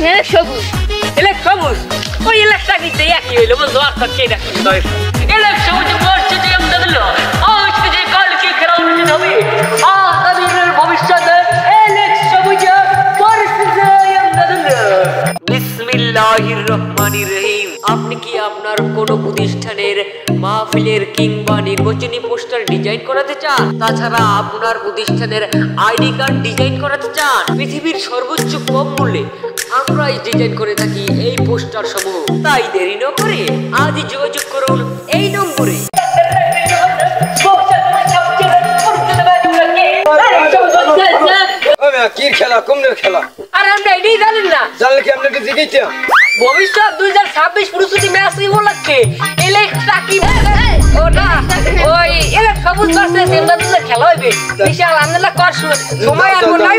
নাকি সবুজ ইলেক সবুজ ওই ইলেকটা কিন্তু একই হইলো বলতো আর কে নাকি ইলেক সবুজ বলছে যে আমদাদুল আজকে যে কালকে খেলা অনুষ্ঠিত হবে আগামীর ভবিষ্যতে ইলেক সবুজ পরিস্থিতি আমদাদুল বিসমিল্লাহির রহমানির রহিম। আপনি কি আপনার কোন প্রতিষ্ঠানের মাহফিলের কিংবা নির্বাচনী পোস্টার ডিজাইন করাতে চান? তাছাড়া আপনার প্রতিষ্ঠানের আইডি কার্ড ডিজাইন করাতে চান? পৃথিবীর সর্বোচ্চ কম মূল্যে আমরা ডিজাইন করে থাকি এই পোস্টার সমূহ। তাই দেরি না করে আজই যোগাযোগ করুন এই নম্বরে। কি খেলা কোনের খেলা? আরে আমরা এটাই জানি না। জানলে কি আপনাকে জিজ্ঞেস ভবিষ্যৎ 2026 প্রস্তুতি ম্যাচ উপলক্ষে ইলেকট্রা কি ও না ওই ইলেক সবুজ পাশে সেমদাদুলের খেলা হইবে। বিশাল আন্দোলন কর সময় আর নাই।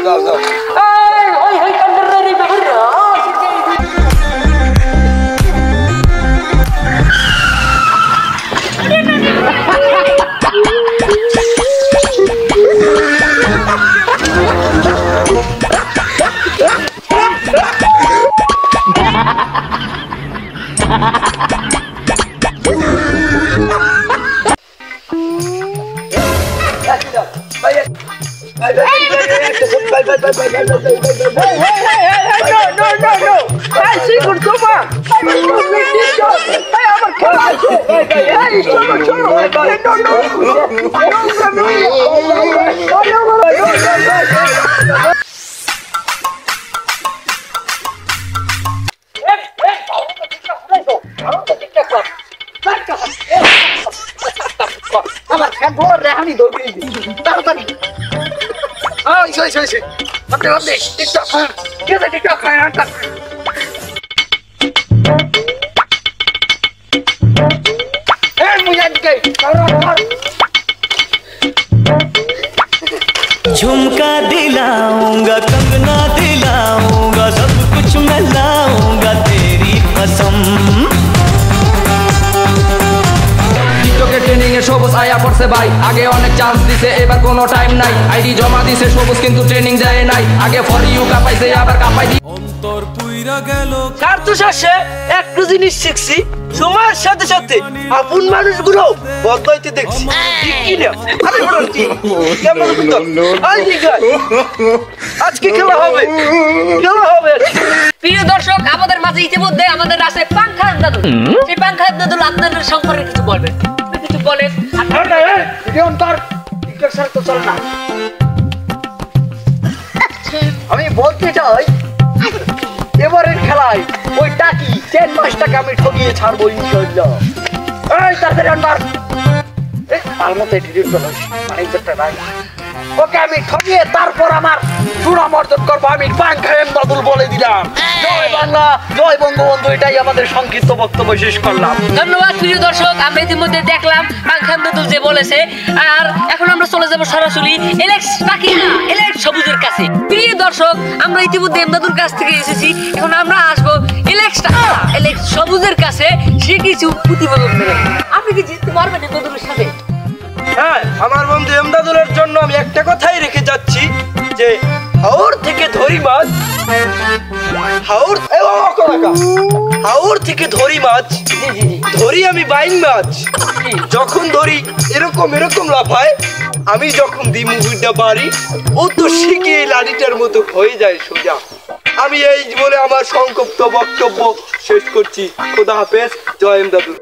ওই ওই কন্ডারের ব্যাপার আমার ফ্যান বড় রেহানি দরকার তাড়াতাড়ি টিকটক টিকটক झुमका दिलाऊंगा कंगना दिलाऊंगा सब कुछ मैं लाऊंगा तेरी कसम। ট্রেনিং এ সবুজ আয়া পড়ছে ভাই আগে অনেক চান্স দিছে এবার কোনো টাইম নাই আইডি জমা দিছে সবুজ কিন্তু ট্রেনিং যায় নাই আগে ফর ইউ কাপাইছে আবার কাপাই দি অন্তর পুইরা গেল কার্তুস আসে একটু জিনিস শিখছি সময়ের সাথে সাথে আপন মানুষগুলো বদলাইতে দেখছি ঠিক কি না? আরে বলছি কেমন আজকে খেলা হবে প্রিয় দর্শক আমাদের মাঝে ইতিমধ্যে আমাদের আছে পাংখা দাদু। সেই পাংখা দাদু আপনাদের সম্পর্কে কিছু বলবেন কিছু বলেন। আমি বলতে চাই এবারের খেলায় ওই টাকি 10 মাস টাকা আমি ঠকিয়ে ছাড়বো ইনশাআল্লাহ। এই তাড়াতাড়ি আন্ডার তার মতো ওকে আমি ঠকিয়ে তারপর আমার সুনাম অর্জন করবো। আমি পাংখা দাদুল বলে দিলাম। জয় বাংলা জয় বঙ্গবন্ধু, এটাই আমাদের সংক্ষিপ্ত বক্তব্য শেষ করলাম। ধন্যবাদ প্রিয় দর্শক, আমরা ইতিমধ্যে দেখলাম পাংখা দাদুল যে বলেছে। আর এখন আমরা চলে যাবো সরাসরি ইলেক্স টাকি না ইলেক্স সবুজের কাছে। প্রিয় দর্শক আমরা ইতিমধ্যে এমদাদুর কাছ থেকে এসেছি, এখন আমরা আসবো ইলেক্স ইলেক্স সবুজের কাছে। সে কিছু প্রতিবেদন দেবে। আপনি কি জিততে পারবেন এমদাদুরের সাথে? হ্যাঁ, আমার বন্ধু এমদাদুলের জন্য আমি একটা কথাই রেখে যাচ্ছি যে হাওর থেকে ধরি মাছ হাওর থেকে ধরি মাছ ধরি আমি বাইং মাছ। যখন ধরি এরকম এরকম লাফায়, আমি যখন দিই মুগুরটা বাড়ি ও তো শিখে লাঠিটার মতো হয়ে যায় সোজা। আমি এই বলে আমার সংক্ষিপ্ত বক্তব্য শেষ করছি। খোদা হাফেজ, জয় এমদাদুল।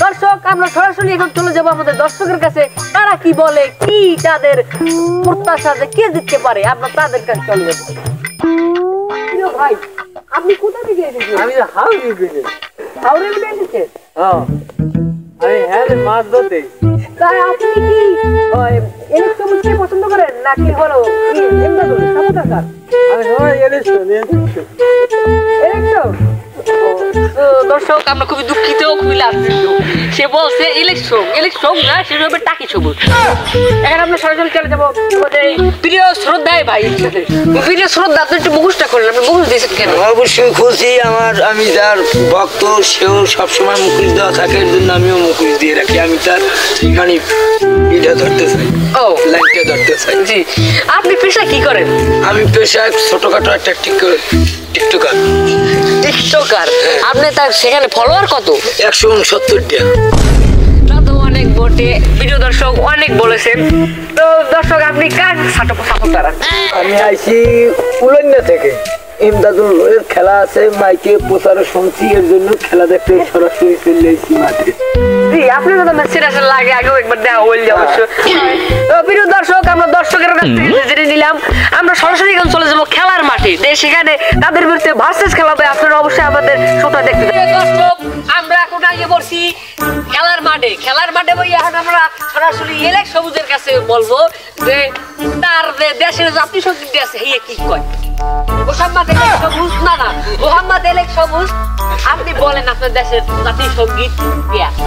দর্শক আমরা সরাসরি এখন চলে যাবো আমাদের দর্শকের কাছে। তারা কি বলে, কি তাদের প্রত্যাশা যে কে জিততে পারে, আমরা তাদের কাছে চলে যাবো। ভাই আপনি কোথা থেকে এসেছেন? আমি হাওড়ে গেছি। হাওড়ে এসেছেন? হ্যাঁ মাছ ধরতে। তাই আপনি কি ইলেক্স সবুজকে পছন্দ করেন নাকি হলো এমদাদুল সাপোর্টার? আমি সবাই দর্শক আমরা খুবই দুঃখিত, খুবই লাভজনক। সে বলছে ইলেকশন না, সে হবে টাকি সবুজ। এখন আমরা সরাসরি চলে যাবো প্রিয় শ্রদ্ধায় ভাই। প্রিয় শ্রদ্ধা আপনি একটু মুখোশটা করেন, আপনি মুখোশ দিয়েছেন কেন? অবশ্যই খুশি, আমি যার ভক্ত সেও সবসময় মুখোশ দেওয়া থাকে, এর জন্য আমিও মুখোশ দিয়ে রাখি। আমি তার মানে এটা ধরতে চাই। ও লাইনটা ধরতে চাই। জি, আপনি পেশা কি করেন? আমি পেশায় ছোটখাটো একটা টিকটকার। টিকটকার? আপনি তার সেখানে ফলোয়ার কত? 169টা। তা তো অনেক বটে। ভিডিও দর্শক অনেক বলেছেন। তো দর্শক আপনি কার সাপোর্ট করেন? আমি আইছি উলন্যা থেকে। ইমদাদুল এর খেলা আছে, মাইকে প্রচারে শুনছি, এর জন্য খেলা দেখতে সরাসরি চলে এসেছি মাঠে। জি, আপনি তো মেসেজ লাগে আগেও একবার দেওয়া হইল অবশ্য। তো প্রিয় দর্শক, আমরা দর্শকের কাছ থেকে জেনে নিলাম, আমরা সরাসরি এখন চলে যাবো খেলার মাঠে। সেখানে তাদের বিরুদ্ধে ভার্সেস খেলা হবে। আপনারা অবশ্যই আমাদের শোটা দেখতে পাবেন। দর্শক, আমরা এখন আগে বলছি খেলার মাঠে। খেলার মাঠে বই এখন আমরা সরাসরি এলেক সবুজের কাছে বলবো যে তার দেশের জাতীয় সঙ্গীত আছে হে কি কয়। মোহাম্মদ এলেক সবুজ, না মোহাম্মদ এলেক সবুজ, আপনি বলেন আপনার দেশের জাতীয় সঙ্গীত কি আছে?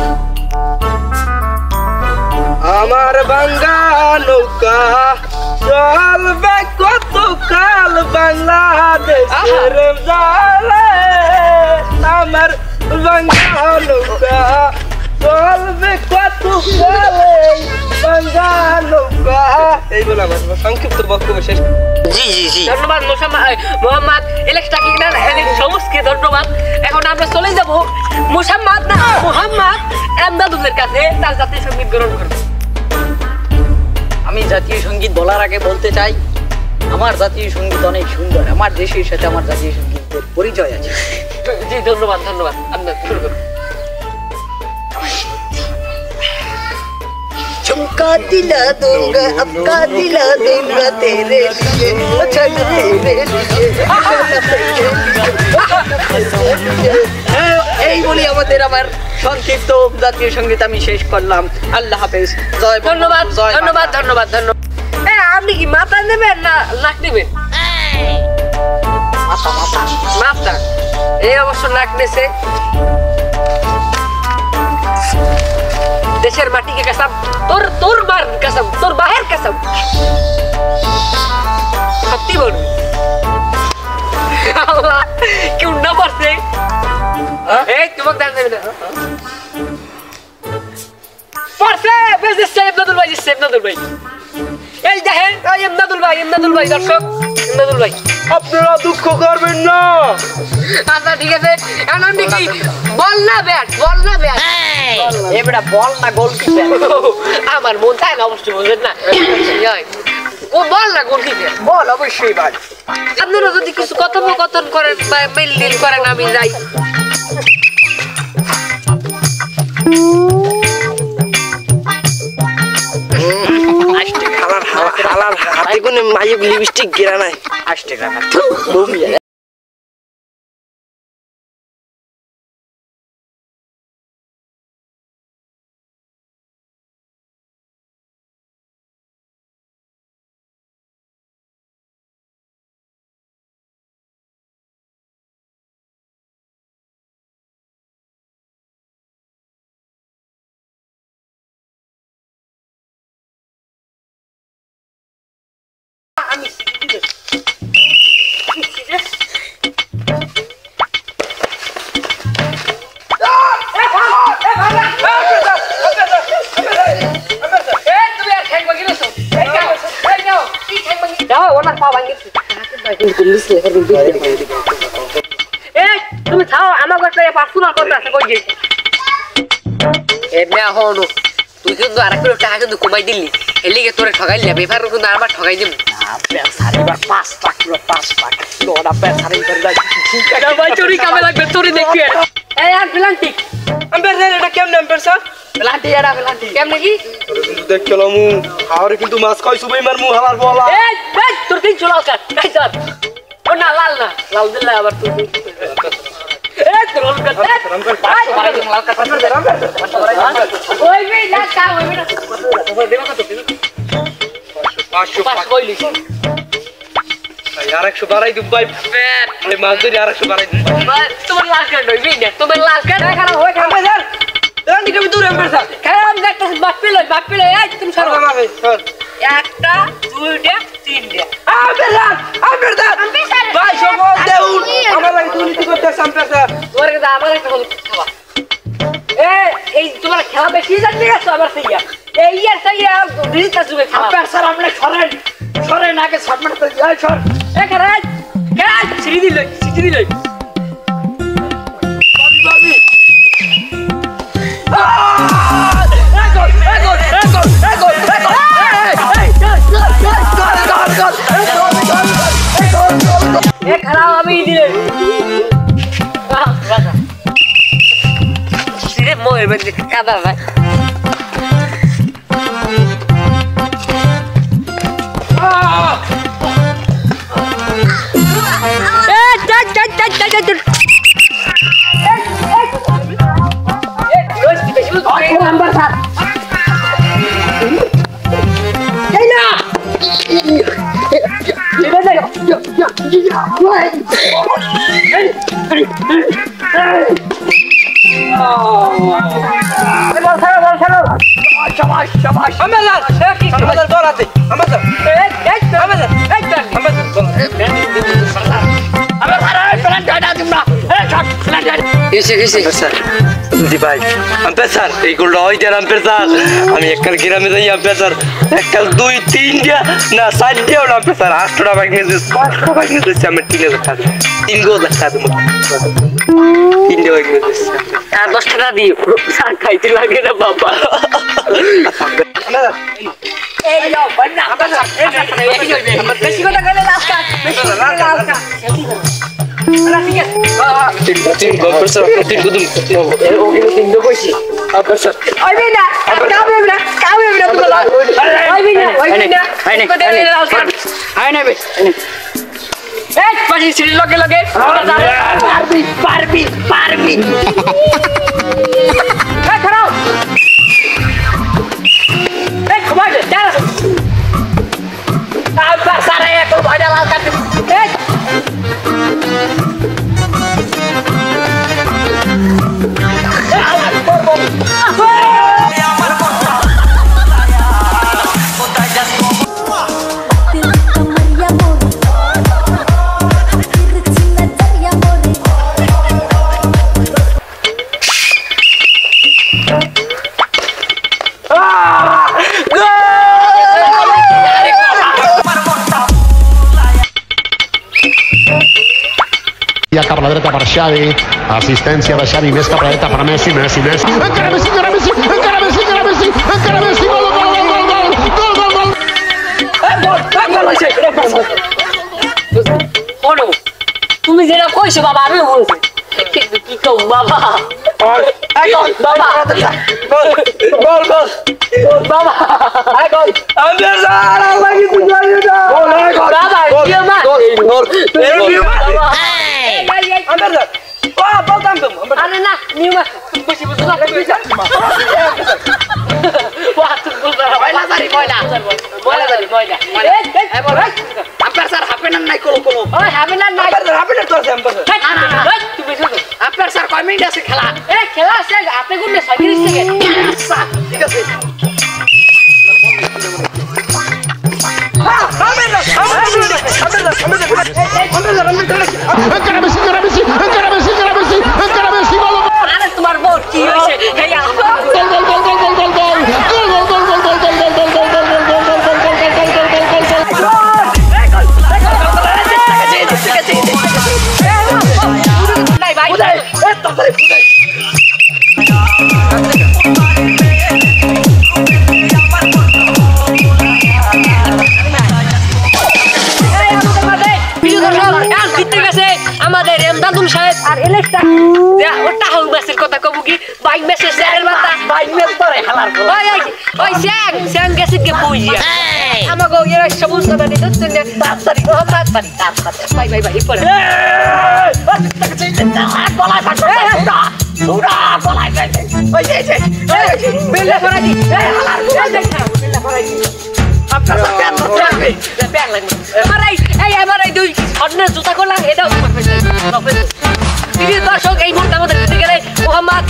আমার বাংলা নৌকা চলবে কত কাল বাংলাদেশের জালে, আমার বাংলা নৌকা চলবে কত কালে বাংলা নৌকা। এই বলে আমার সংক্ষিপ্ত বক্তব্য শেষ। জি ধন্যবাদ মোহাম্মদ এলেক সবুজকে ধন্যবাদ। এখন আমরা চলে যাব মোহাম্মদ এমদাদুলের কাছে, তার জাতীয় সঙ্গীত গ্রহণ করবো। আমি জাতীয় সঙ্গীত বলার আগে বলতে চাই, আমার জাতীয় সঙ্গীত অনেক সুন্দর। আমার দেশের সাথে আমার জাতীয় সঙ্গীতের পরিচয় আছে। জি ধন্যবাদ। আপনার শুরু করুন। झुमका दिला दूंगा, अपका दिला दूंगा तेरे लिए, अच्छा तेरे लिए। এই বলি আমার সংক্ষিপ্ত জাতীয় সঙ্গীত আমি শেষ করলাম। আল্লাহ হাফেজ। ধন্যবাদ। আপনি কি মাথা নেবেন না নাক নেবেন? মাথা। এই অবশ্য নাক নেছে। দেশের মাটিকে কাসাম, তোর বার কাসাম, তোর বাহের কাসাম, সত্যি বলবি। আল্লাহ, কেউ না পারছে। এই তোমাকে দাঁড় দেবে না পারছে। এমদাদুল ভাই এই দেখেন, এমদাদুল ভাই দর্শক, এমদাদুল ভাই আপনারা দুঃখ করবেন না। আচ্ছা ঠিক আছে। এখন আপনি কি বল না ব্যাট? এবারে বল না গোলকিপার? আমার মন চায় না অবশ্যই, বুঝলেন না? ও বল না গোলকিপার? বল অবশ্যই বল। আপনারা যদি কিছু কথোপকথন করেন বা মেল ডিল করেন, আমি যাই। হাতে কোনে মাইক লিপস্টিক গেরা নাই। আসতে গেল তুমি থাও, আমার কাছে পার্সোনাল কথা আছে। কই যে এমনি হনো তুই কিন্তু আরেকটু টাকা কিন্তু কমাই দিলি, এলিগে তোরে ঠগাইলি, এবার কিন্তু আবার ঠগাই দিব। সারিবার 5 লাখ, 5 লাখ লোড আপে সারি করে দাও। এটা ভাই চুরি কামে লাগবে, তোরে দেখবি। এই আর প্লান্টি আম্পায়ার স্যার, এটা কেমন আম্পায়ার স্যার? প্লান্টি এরা প্লান্টি কেমনে কি? দেখলাম আরে কিন্তু মাছ খাই সুবাই মার মু হালার বলা। এই তোর তিন চলাও কাট নাই স্যার। ও না লাল দিলে আবার তুই এই তোর লাল কাট মারা দিম, লাল কাট ওই বে না কা ওই বে না তোমার দেব কত দিন? 500 কইলি আর 100 বাড়াই দিম ভাই। এই মাছ ধরে আর 100 বাড়াই দিম ভাই। তোমার লাল কাট ওই বে না, তোমার লাল কাট খারাপ হয় খারাপ স্যার। রান্ডি কবি দূর আম্পায়ার স্যার। খারাপ দেখতে বাপ পেলে এই তুমি সরো। স্যার একটা দুইটা তিনটা আম্পায়ার স্যার ভাই সবল দেউন আমার লাগে দুর্নীতি করতেছ আম্পায়ার স্যার। তোমার কাছে আমার একটা কথা খাওয়া। এই তোমার খেলা বেশি জানতে গেছো আবার থেকে এই ইয়ার তাই ডিজিটাল যুগে খেলা আব্বা স্যার আপনি সরেন আগে সাবমিট করে দিই সর এ খেলা সিঁড়ি দিল খারাপ আমি দিলে মোয়ের মধ্যে কাদা ভাই জি ভাই আম্পায়ার স্যার এইগুলো হইতে আম্পায়ার স্যার আমি এককাল গ্রামে যাই আম্পায়ার স্যার এককাল 2-3টা না 4টাও না আম্পায়ার স্যার 8টা বাইক নিয়ে 5টা বাইক নিয়ে যাচ্ছি আমি 3000 টাকা 3000 টাকা 3টা বাইক নিয়ে যাচ্ছি আর 10 টাকা দিও স্যার খাইতে লাগে না বাবা এই নাও বন্না বেশি কথা গেলে লাস্ট কাট বেশি কথা লাস্ট কাট তিন গল্পের স্যার তিন গুদুম ওগুলো তিন দো কইছি আম্পায়ার স্যার আইবে না কাবে না তুমি আইবে না আয় নেবে এই পাশে সিঁড়ি লগে পারবি এই খারাপ এই খবর দে দাঁড়া আবার সারা এক ভাড়া লাল কাট এই Cap a la dreta per Xavi, assistència de Xavi, més cap a la dreta per Messi, encara Messi, gol! তুমি যেটা কইছো বাবা আমি বলছি কি কও বাবা বাবা বাবা আম্পায়ার স্যার আল্লাহ কিছু জানি না বাবা কি মা আম্পায়ার স্যার বলতাম তো আরে না নিউমা বেশি বুঝো না আব্বা স্যার হাফেনার নাই কোনো ওই হাবিনার নাই হাফেনার তো আছে আম্পায়ার তুমি বুঝো আব্বা স্যার কয় মিনিট আছে খেলা খেলা আছে আপনি কোন 37 সেকেন্ড ঠিক আছে আরে তোমার বল কি হইছে হেয়া নাই ভাই আমাদের এমদাদুল সাহেব আর এলেক্সটা ওটা হাউ মেসের কথা কব কি বাইক মেসেজ এর মাথা বাইক মেস পরে হালার ওই স্যাং গেছে কে বুঝিয়া আমাগো এরা সবুজ কথা দিতে চলে তাড়াতাড়ি ভাই পরে গলায় ফাটে পুরা গলায় ফাটে ওই যে বেলে ফরাই দি হালার বেলে ফরাই দি আপনার প্যান লাগবে আমারাই দুই অন্যের জুতা করলাম এটাও প্রিয় দর্শক এই মুহূর্তে আমাদের দিতে গেলে মোহাম্মদ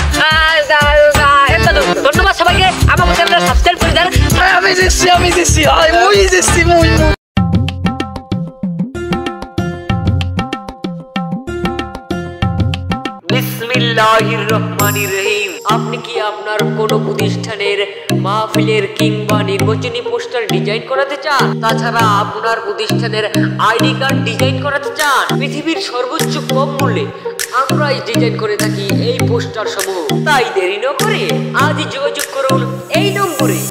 ধন্যবাদ সবাইকে আমার চ্যানেলটা সাবস্ক্রাইব করে দেন আমি দিচ্ছি বিসমিল্লাহির রহমানির রহিম। আপনি কি আপনার কোনো প্রতিষ্ঠানের মাহফিলের কিংবা নির্বাচনী পোস্টার ডিজাইন করাতে চান? তাছাড়া আপনার প্রতিষ্ঠানের আইডি কার্ড ডিজাইন করাতে চান? পৃথিবীর সর্বোচ্চ কম মূল্যে আমরাই ডিজাইন করে থাকি এই পোস্টার সমূহ। তাই দেরি না করে আজই যোগাযোগ করুন এই নম্বরে।